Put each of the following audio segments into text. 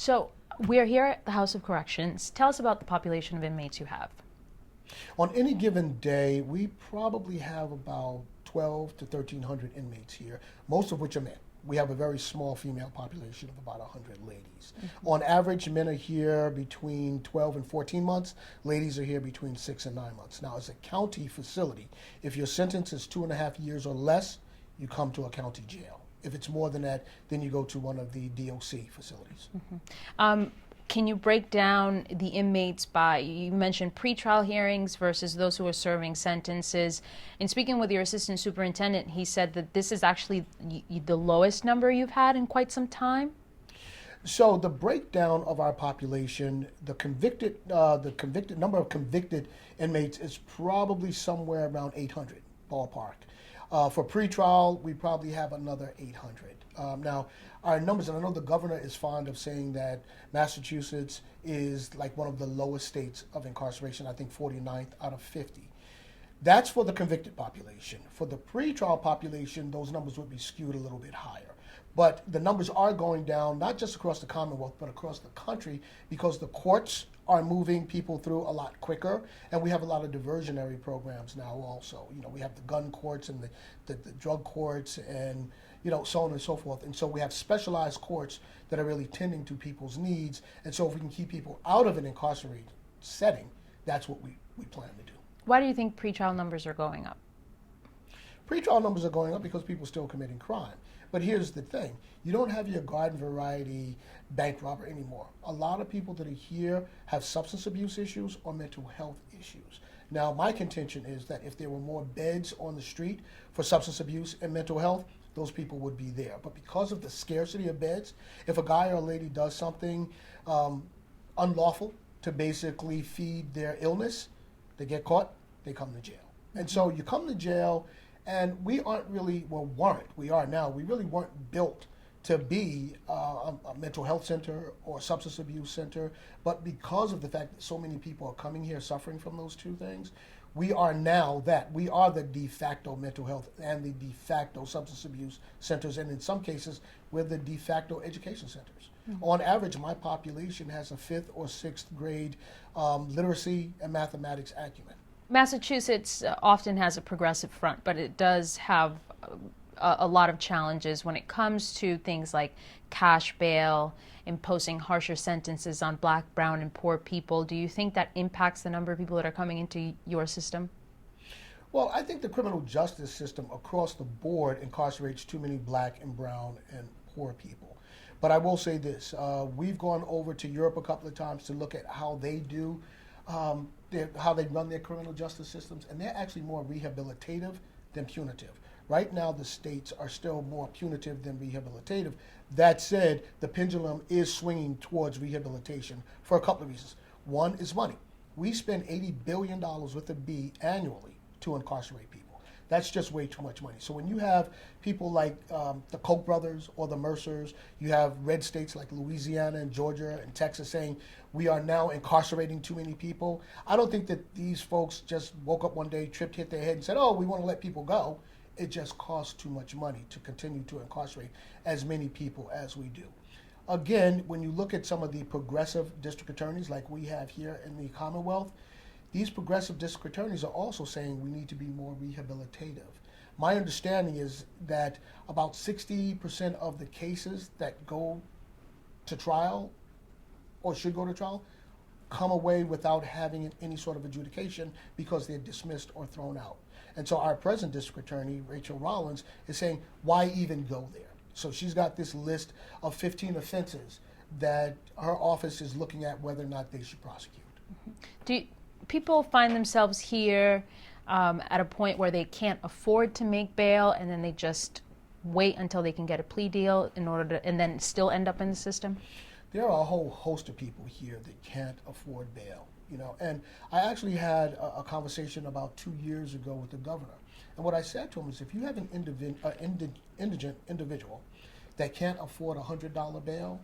So we're here at the House of Corrections. Tell us about the population of inmates you have. On any given day, we probably have about 12 to 1,300 inmates here, most of which are men. We have a very small female population of about 100 ladies. On average, men are here between 12 and 14 months. Ladies are here between 6 and 9 months. Now, as a county facility, if your sentence is 2.5 years or less, you come to a county jail. If it's more than that, then you go to one of the DOC facilities. Can you break down the inmates by, you mentioned pretrial hearings versus those who are serving sentences. In speaking with your assistant superintendent, he said that this is actually the lowest number you've had in quite some time. So the breakdown of our population, the convicted number of convicted inmates is probably somewhere around 800 ballpark. For pretrial, we probably have another 800. Now, our numbers, and I know the governor is fond of saying that Massachusetts is like one of the lowest states of incarceration, I think 49th out of 50. That's for the convicted population. For the pretrial population, those numbers would be skewed a little bit higher. But the numbers are going down, not just across the Commonwealth, but across the country, because the courts are moving people through a lot quicker, and we have a lot of diversionary programs now also. You know, we have the gun courts and the drug courts and, you know, so on and so forth. And so we have specialized courts that are really tending to people's needs. And so if we can keep people out of an incarcerated setting, that's what we plan to do. Why do you think pretrial numbers are going up? Pretrial numbers are going up because people are still committing crime. But here's the thing. You don't have your garden variety bank robber anymore. A lot of people that are here have substance abuse issues or mental health issues. Now, my contention is that if there were more beds on the street for substance abuse and mental health, those people would be there. But because of the scarcity of beds, if a guy or a lady does something unlawful to basically feed their illness, they get caught, they come to jail. And so you come to jail, and we aren't really, we are now, we really weren't built to be a mental health center or a substance abuse center. But because of the fact that so many people are coming here suffering from those two things, we are now that. We are the de facto mental health and the de facto substance abuse centers, and in some cases, we're the de facto education centers. On average, my population has a 5th or 6th grade literacy and mathematics acumen. Massachusetts often has a progressive front, but it does have a lot of challenges when it comes to things like cash bail, imposing harsher sentences on black, brown, and poor people. Do you think that impacts the number of people that are coming into your system? Well, I think the criminal justice system across the board incarcerates too many black and brown and poor people. But I will say this, we've gone over to Europe a couple of times to look at how they do how they run their criminal justice systems, and they're actually more rehabilitative than punitive. Right now, the states are still more punitive than rehabilitative. That said, the pendulum is swinging towards rehabilitation for a couple of reasons. One is money. We spend $80 billion with a B annually to incarcerate people. That's just way too much money. So when you have people like the Koch brothers or the Mercers, you have red states like Louisiana and Georgia and Texas saying we are now incarcerating too many people. I don't think that these folks just woke up one day, tripped, hit their head and said, oh, we want to let people go. It just costs too much money to continue to incarcerate as many people as we do. Again, when you look at some of the progressive district attorneys like we have here in the Commonwealth, these progressive district attorneys are also saying we need to be more rehabilitative. My understanding is that about 60% of the cases that go to trial or should go to trial come away without having any sort of adjudication because they're dismissed or thrown out. And so our present district attorney, Rachel Rollins, is saying, why even go there? So she's got this list of 15 offenses that her office is looking at whether or not they should prosecute. Do people find themselves here at a point where they can't afford to make bail, and then they just wait until they can get a plea deal in order to, and then still end up in the system? There are a whole host of people here that can't afford bail, you know. And I actually had a conversation about 2 years ago with the governor. And what I said to him is, if you have an indigent individual that can't afford a $100 bail,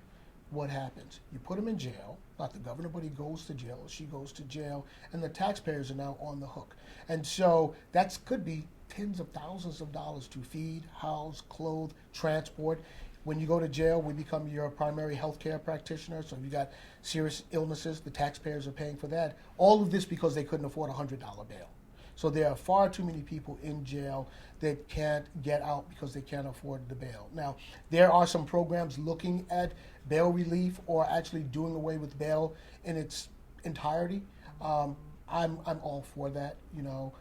what happens? You put him in jail, not the governor, but he goes to jail, or she goes to jail, and the taxpayers are now on the hook. And so that could be tens of thousands of dollars to feed, house, clothe, transport. When you go to jail, we become your primary health care practitioner. So if you got serious illnesses, the taxpayers are paying for that. All of this because they couldn't afford a $100 bail. So there are far too many people in jail that can't get out because they can't afford the bail. Now, there are some programs looking at bail relief or actually doing away with bail in its entirety. I'm all for that, you know,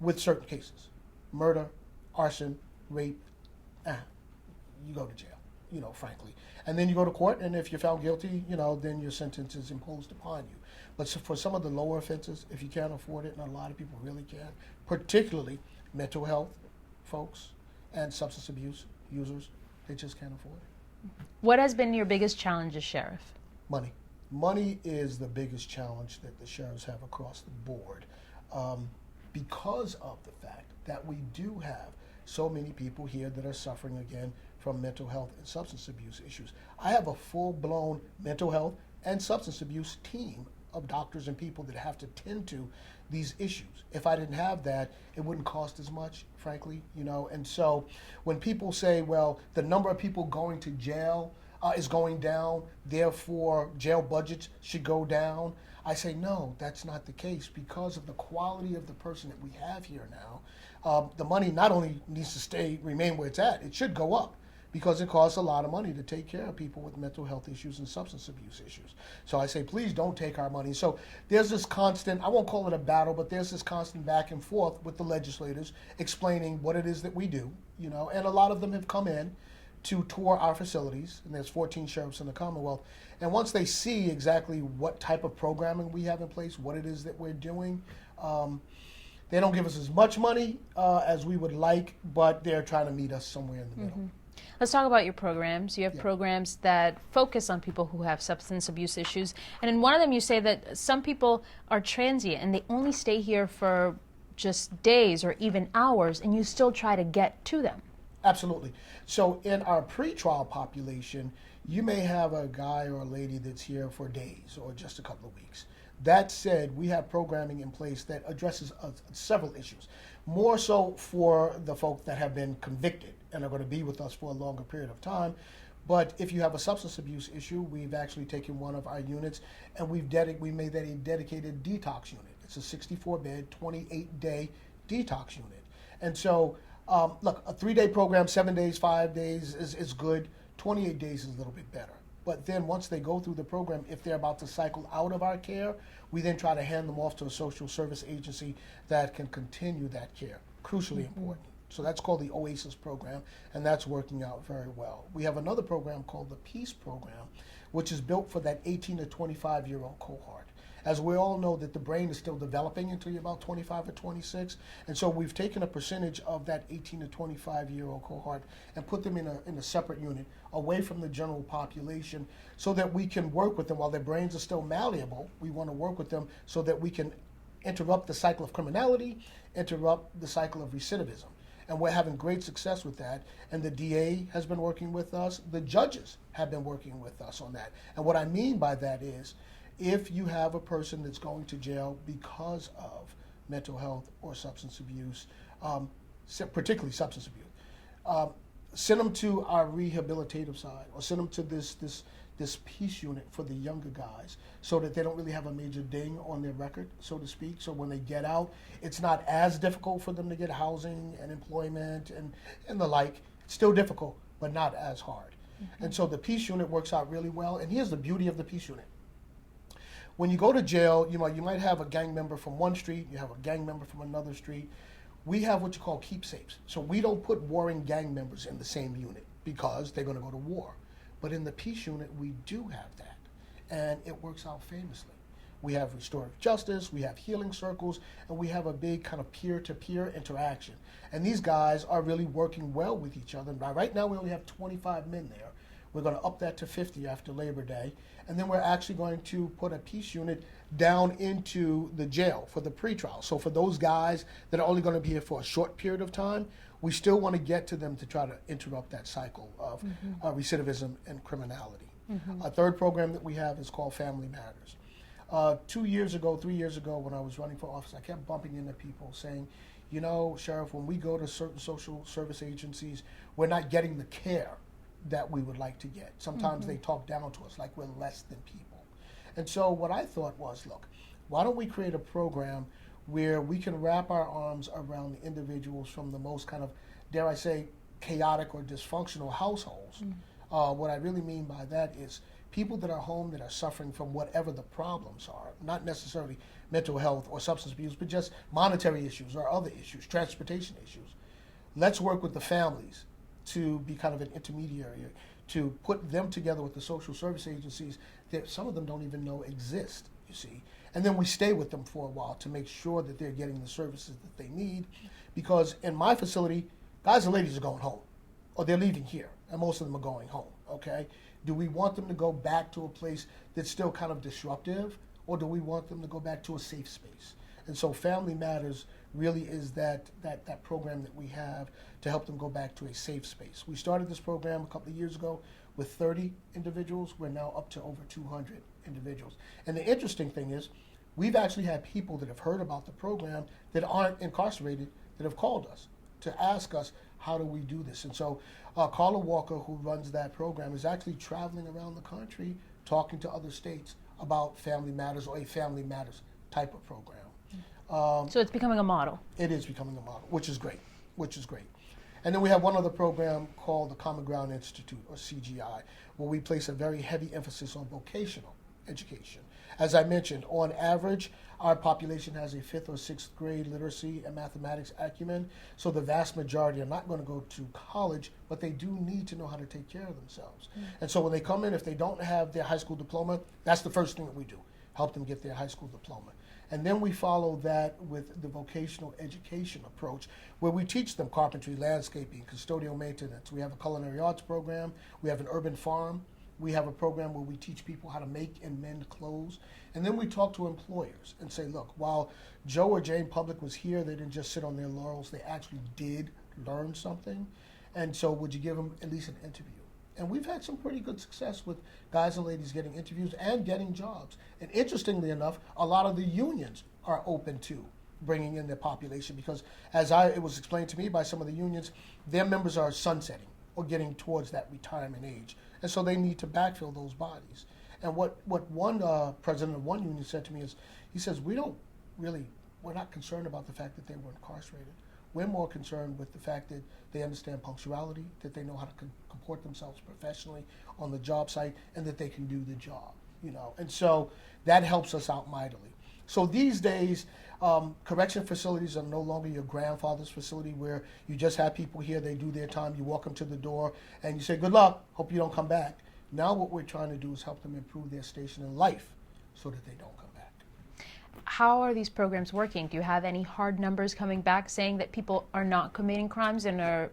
with certain cases. Murder, arson, rape, you go to jail, you know, frankly. And then you go to court, and if you're found guilty, you know, then your sentence is imposed upon you. But so for some of the lower offenses, if you can't afford it, and a lot of people really can't, particularly mental health folks and substance abuse users, they just can't afford it. What has been your biggest challenge as sheriff? Money. Money is the biggest challenge that the sheriffs have across the board, because of the fact that we do have so many people here that are suffering again from mental health and substance abuse issues. I have a full-blown mental health and substance abuse team of doctors and people that have to tend to these issues. If I didn't have that, it wouldn't cost as much, frankly, you know. And so when people say, well, the number of people going to jail is going down, therefore jail budgets should go down, I say, no, that's not the case. Because of the quality of the person that we have here now, the money not only needs to remain where it's at, it should go up, because it costs a lot of money to take care of people with mental health issues and substance abuse issues. So I say, please don't take our money. So there's this constant, I won't call it a battle, but there's this constant back and forth with the legislators explaining what it is that we do, you know, and a lot of them have come in to tour our facilities, and there's 14 sheriffs in the Commonwealth. And once they see exactly what type of programming we have in place, what it is that we're doing, they don't give us as much money as we would like, but they're trying to meet us somewhere in the middle. Mm-hmm. Let's talk about your programs. You have programs that focus on people who have substance abuse issues. And in one of them you say that some people are transient and they only stay here for just days or even hours, and you still try to get to them. Absolutely. So in our pretrial population, you may have a guy or a lady that's here for days or just a couple of weeks. That said, we have programming in place that addresses several issues, more so for the folk that have been convicted and are going to be with us for a longer period of time. But if you have a substance abuse issue, we've actually taken one of our units and we made that a dedicated detox unit. It's a 64-bed, 28-day detox unit. And so, look, a 3-day program, 7 days, 5 days is good. 28 days is a little bit better. But then once they go through the program, if they're about to cycle out of our care, we then try to hand them off to a social service agency that can continue that care. Crucially important. So that's called the OASIS program, and that's working out very well. We have another program called the PEACE program, which is built for that 18 to 25-year-old cohort. As we all know that the brain is still developing until you're about 25 or 26, and so we've taken a percentage of that 18 to 25-year-old cohort and put them in a separate unit away from the general population so that we can work with them while their brains are still malleable. We want to work with them so that we can interrupt the cycle of criminality, interrupt the cycle of recidivism. And we're having great success with that. And the DA has been working with us. The judges have been working with us on that. And what I mean by that is, if you have a person that's going to jail because of mental health or substance abuse, particularly substance abuse, send them to our rehabilitative side, or send them to this PEACE unit for the younger guys, so that they don't really have a major ding on their record, so to speak. So when they get out, it's not as difficult for them to get housing and employment and the like. It's still difficult, but not as hard. Mm-hmm. And so the PEACE unit works out really well. And here's the beauty of the PEACE unit. When you go to jail, you might have a gang member from one street, you have a gang member from another street. We have what you call keepsakes. So we don't put warring gang members in the same unit because they're going to go to war. But in the PEACE unit, we do have that, and it works out famously. We have restorative justice, we have healing circles, and we have a big kind of peer-to-peer interaction. And these guys are really working well with each other. Now, right now, we only have 25 men there. We're going to up that to 50 after Labor Day. And then we're actually going to put a PEACE unit down into the jail for the pretrial. So for those guys that are only going to be here for a short period of time, we still want to get to them to try to interrupt that cycle of recidivism and criminality. Mm-hmm. A third program that we have is called Family Matters. 3 years ago, when I was running for office, I kept bumping into people saying, you know, Sheriff, when we go to certain social service agencies, we're not getting the care that we would like to get. Sometimes they talk down to us like we're less than people. And so what I thought was, look, why don't we create a program where we can wrap our arms around the individuals from the most kind of, dare I say, chaotic or dysfunctional households. What I really mean by that is people that are home that are suffering from whatever the problems are, not necessarily mental health or substance abuse, but just monetary issues or other issues, transportation issues. Let's work with the families to be kind of an intermediary, to put them together with the social service agencies that some of them don't even know exist, you see. And then we stay with them for a while to make sure that they're getting the services that they need. Because in my facility, guys and ladies are going home, or they're leaving here, and most of them are going home, okay? Do we want them to go back to a place that's still kind of disruptive, or do we want them to go back to a safe space? And so Family Matters really is that program that we have to help them go back to a safe space. We started this program a couple of years ago with 30 individuals. We're now up to over 200 individuals. And the interesting thing is, we've actually had people that have heard about the program that aren't incarcerated that have called us to ask us, how do we do this? And so Carla Walker, who runs that program, is actually traveling around the country talking to other states about Family Matters or a Family Matters type of program. So it's becoming a model. It is becoming a model, which is great, And then we have one other program called the Common Ground Institute, or CGI, where we place a very heavy emphasis on vocational education. As I mentioned, on average, our population has a 5th or 6th grade literacy and mathematics acumen, so the vast majority are not going to go to college, but they do need to know how to take care of themselves. And so when they come in, if they don't have their high school diploma, that's the first thing that we do, help them get their high school diploma. And then we follow that with the vocational education approach, where we teach them carpentry, landscaping, custodial maintenance. We have a culinary arts program. We have an urban farm. We have a program where we teach people how to make and mend clothes. And then we talk to employers and say, look, while Joe or Jane Public was here, they didn't just sit on their laurels. They actually did learn something. And so would you give them at least an interview? And we've had some pretty good success with guys and ladies getting interviews and getting jobs. And interestingly enough, a lot of the unions are open to bringing in their population because, as it was explained to me by some of the unions, their members are sunsetting or getting towards that retirement age. And so they need to backfill those bodies. And what one president of one union said to me is, he says, we're not concerned about the fact that they were incarcerated. We're more concerned with the fact that they understand punctuality, that they know how to comport themselves professionally on the job site, and that they can do the job, you know. And so that helps us out mightily. So these days, correction facilities are no longer your grandfather's facility where you just have people here, they do their time, you walk them to the door, and you say, good luck, hope you don't come back. Now what we're trying to do is help them improve their station in life so that they don't come back. How are these programs working? Do you have any hard numbers coming back saying that people are not committing crimes and are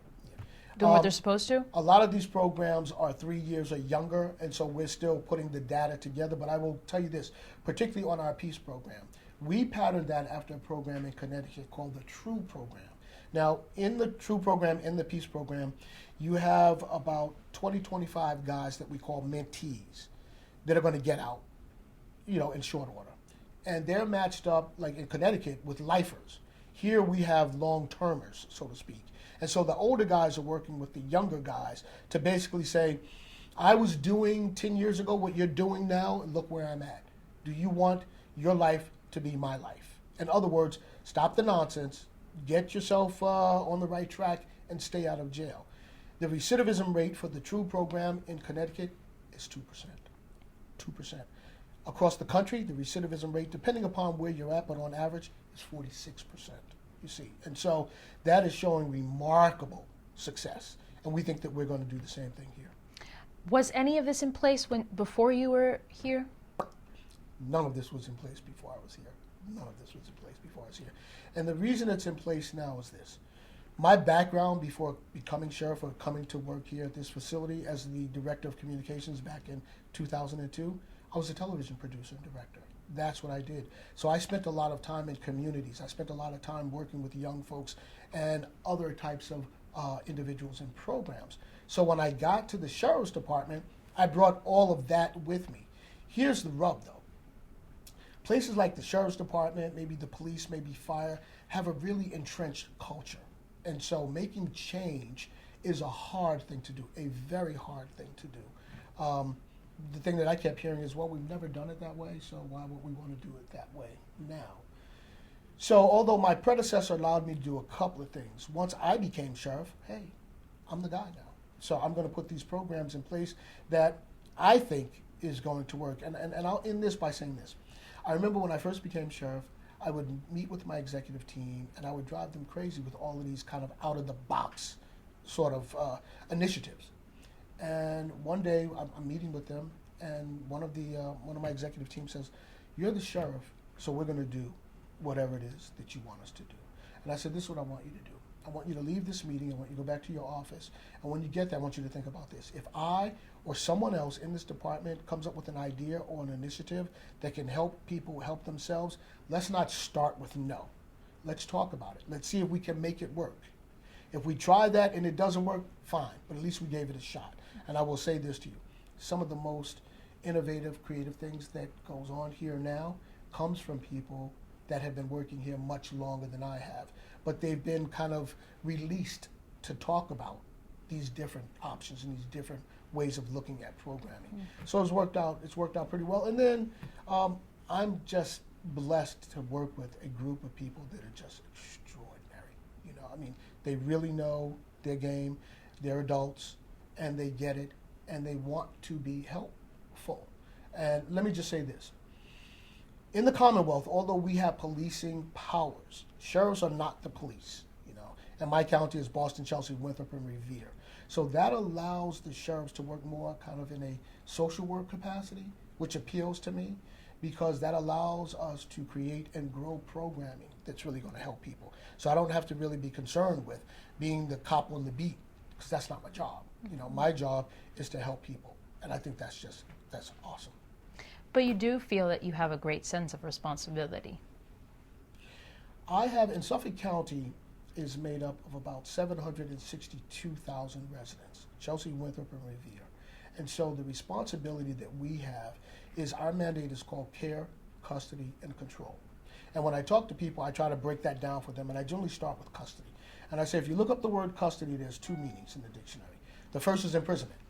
doing what they're supposed to? A lot of these programs are 3 years or younger, and so we're still putting the data together. But I will tell you this, particularly on our PEACE program, we patterned that after a program in Connecticut called the TRUE program. Now, in the TRUE program, in the PEACE program, you have about 25 guys that we call mentees that are going to get out, you know, in short order. And they're matched up, like in Connecticut, with lifers. Here we have long-termers, so to speak. And so the older guys are working with the younger guys to basically say, I was doing 10 years ago what you're doing now, and look where I'm at. Do you want your life to be my life? In other words, stop the nonsense, get yourself on the right track, and stay out of jail. The recidivism rate for the TRUE program in Connecticut is 2%. 2%. Across the country, the recidivism rate, depending upon where you're at, but on average, is 46%, you see. And so that is showing remarkable success. And we think that we're going to do the same thing here. Was any of this in place before you were here? None of this was in place before I was here. None of this was in place before I was here. And the reason it's in place now is this. My background before becoming sheriff or coming to work here at this facility as the director of communications back in 2002, I was a television producer and director. That's what I did. So I spent a lot of time in communities. I spent a lot of time working with young folks and other types of individuals and programs. So when I got to the sheriff's department, I brought all of that with me. Here's the rub, though. Places like the sheriff's department, maybe the police, maybe fire, have a really entrenched culture. And so making change is a hard thing to do, a very hard thing to do. The thing that I kept hearing is, well, we've never done it that way, so why would we want to do it that way now? So although my predecessor allowed me to do a couple of things, once I became sheriff, hey, I'm the guy now. So I'm going to put these programs in place that I think is going to work. And I'll end this by saying this. I remember when I first became sheriff, I would meet with my executive team and I would drive them crazy with all of these kind of out-of-the-box sort of initiatives. And one day I'm meeting with them, and one of my executive team says, "You're the sheriff, so we're going to do whatever it is that you want us to do." And I said, "This is what I want you to do. I want you to leave this meeting. I want you to go back to your office. And when you get there, I want you to think about this. If I or someone else in this department comes up with an idea or an initiative that can help people help themselves, let's not start with no. Let's talk about it. Let's see if we can make it work. If we try that and it doesn't work, fine, but at least we gave it a shot." And I will say this to you. Some of the most innovative, creative things that goes on here now comes from people that have been working here much longer than I have. But they've been kind of released to talk about these different options and these different ways of looking at programming. So it's worked out pretty well. And then I'm just blessed to work with a group of people that are just extraordinary. You know, I mean, they really know their game, they're adults, and they get it, and they want to be helpful. And let me just say this. In the Commonwealth, although we have policing powers, sheriffs are not the police, you know. And my county is Boston, Chelsea, Winthrop, and Revere. So that allows the sheriffs to work more kind of in a social work capacity, which appeals to me, because that allows us to create and grow programming that's really going to help people. So I don't have to really be concerned with being the cop on the beat, because that's not my job. You know, my job is to help people, and I think that's awesome. But you do feel that you have a great sense of responsibility. I have, in Suffolk County, is made up of about 762,000 residents, Chelsea, Winthrop, and Revere. And so the responsibility that we have is our mandate is called care, custody, and control. And when I talk to people, I try to break that down for them, and I generally start with custody. And I say, if you look up the word custody, there's two meanings in the dictionary. The first is imprisonment.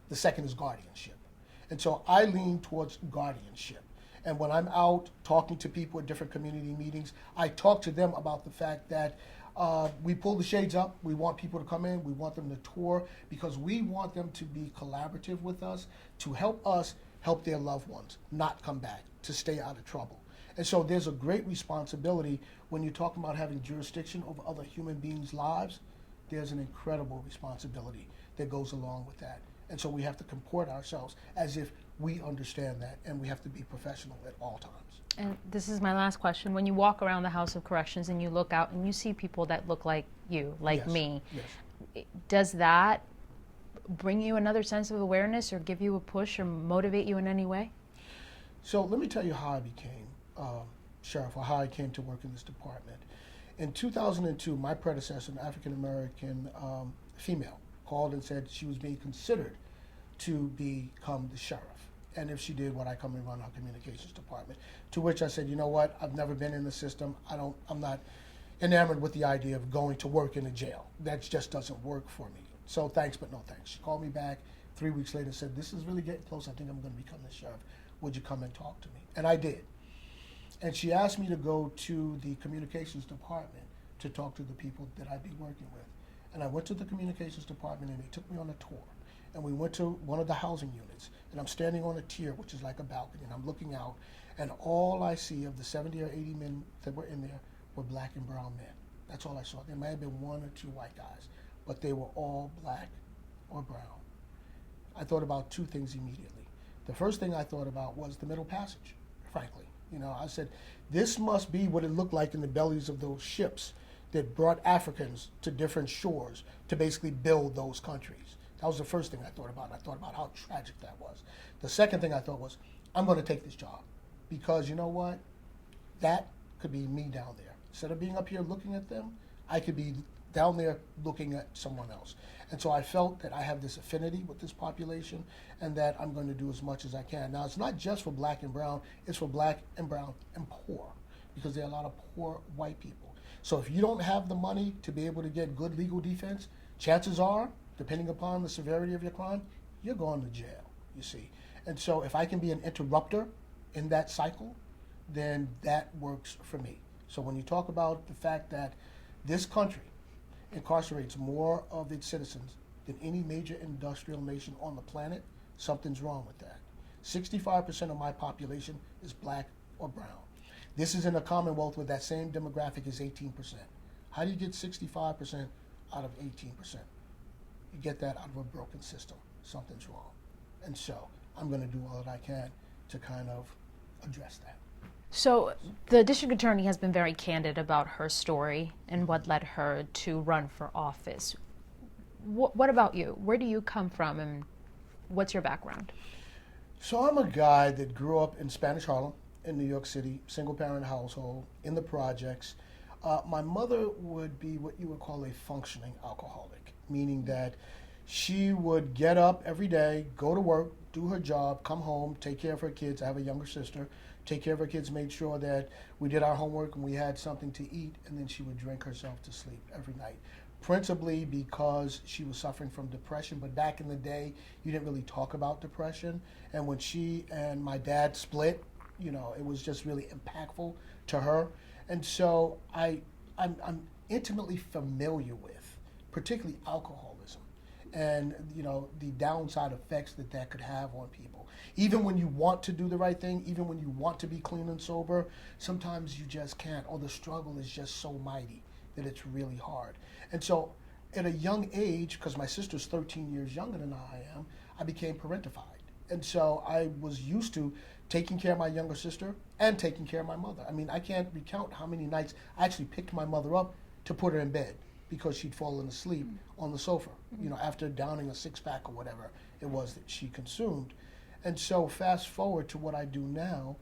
The second is guardianship. And so I lean towards guardianship. And when I'm out talking to people at different community meetings, I talk to them about the fact that we pull the shades up. We want people to come in. We want them to tour, because we want them to be collaborative with us help their loved ones not come back, to stay out of trouble. And so there's a great responsibility when you're talking about having jurisdiction over other human beings' lives. There's an incredible responsibility that goes along with that. And so we have to comport ourselves as if we understand that, and we have to be professional at all times. And this is my last question. When you walk around the House of Corrections and you look out and you see people that look like you, like Yes. me, Yes. does that bring you another sense of awareness or give you a push or motivate you in any way? So let me tell you how I became sheriff, or how I came to work in this department. In 2002, my predecessor, an African-American female, called and said she was being considered to become the sheriff. And if she did, would I come and run our communications department? To which I said, you know what, I've never been in the system. I'm not enamored with the idea of going to work in a jail. That just doesn't work for me. So thanks, but no thanks. She called me back 3 weeks later and said, this is really getting close. I think I'm going to become the sheriff. Would you come and talk to me? And I did. And she asked me to go to the communications department to talk to the people that I'd be working with. And I went to the communications department, and they took me on a tour. And we went to one of the housing units, and I'm standing on a tier, which is like a balcony, and I'm looking out, and all I see of the 70 or 80 men that were in there were black and brown men. That's all I saw. There might have been one or two white guys, but they were all black or brown. I thought about two things immediately. The first thing I thought about was the Middle Passage, frankly. You know, I said, this must be what it looked like in the bellies of those ships that brought Africans to different shores to basically build those countries. That was the first thing I thought about. I thought about how tragic that was. The second thing I thought was, I'm going to take this job, because you know what? That could be me down there. Instead of being up here looking at them, I could be down there looking at someone else. And so I felt that I have this affinity with this population, and that I'm going to do as much as I can. Now, it's not just for black and brown, it's for black and brown and poor, because there are a lot of poor white people. So if you don't have the money to be able to get good legal defense, chances are, depending upon the severity of your crime, you're going to jail, you see. And so if I can be an interrupter in that cycle, then that works for me. So when you talk about the fact that this country incarcerates more of its citizens than any major industrial nation on the planet, something's wrong with that. 65% of my population is black or brown. This is in a commonwealth where that same demographic is 18%. How do you get 65% out of 18%? You get that out of a broken system. Something's wrong. And so I'm going to do all that I can to kind of address that. So the district attorney has been very candid about her story and what led her to run for office. What about you? Where do you come from and what's your background? So I'm a guy that grew up in Spanish Harlem in New York City, single parent household, in the projects. My mother would be what you would call a functioning alcoholic, meaning that she would get up every day, go to work, do her job, come home, take care of her kids. I have a younger sister. Take care of her kids, made sure that we did our homework and we had something to eat, and then she would drink herself to sleep every night. Principally because she was suffering from depression, but back in the day, you didn't really talk about depression. And when she and my dad split, you know, it was just really impactful to her. And so I'm intimately familiar with, particularly alcoholism, and you know the downside effects that that could have on people. Even when you want to do the right thing, even when you want to be clean and sober, sometimes you just can't, or the struggle is just so mighty that it's really hard. And so at a young age, because my sister's 13 years younger than I am, I became parentified. And so I was used to taking care of my younger sister and taking care of my mother. I mean, I can't recount how many nights I actually picked my mother up to put her in bed because she'd fallen asleep on the sofa, you know, after downing a six-pack or whatever it was that she consumed. And so fast forward to what I do now,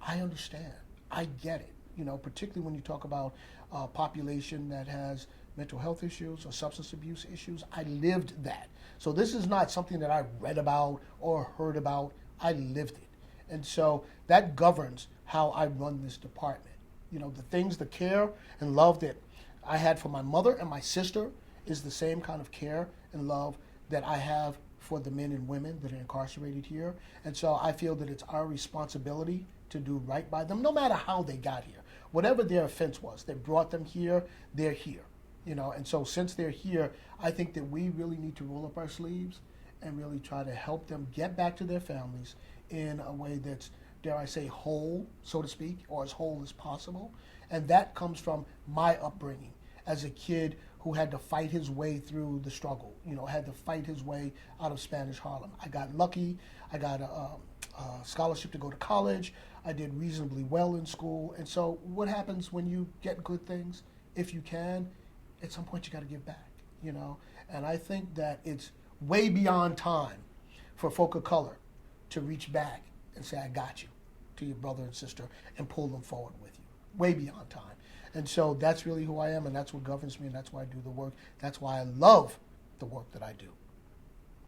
I understand. I get it, you know, particularly when you talk about a population that has mental health issues or substance abuse issues. I lived that. So this is not something that I read about or heard about. I lived it. And so that governs how I run this department. You know, the things, the care and love that I had for my mother and my sister is the same kind of care and love that I have for the men and women that are incarcerated here. And so I feel that it's our responsibility to do right by them, no matter how they got here. Whatever their offense was that brought them here, they're here. You know, and so since they're here, I think that we really need to roll up our sleeves and really try to help them get back to their families in a way that's, dare I say, whole, so to speak, or as whole as possible. And that comes from my upbringing as a kid who had to fight his way through the struggle, you know, had to fight his way out of Spanish Harlem. I got lucky. I got a scholarship to go to college. I did reasonably well in school. And so what happens when you get good things? If you can, at some point you got to give back, you know. And I think that it's way beyond time for folk of color to reach back and say, I got you, to your brother and sister and pull them forward with you. Way beyond time. And so that's really who I am, and that's what governs me, and that's why I do the work. That's why I love the work that I do.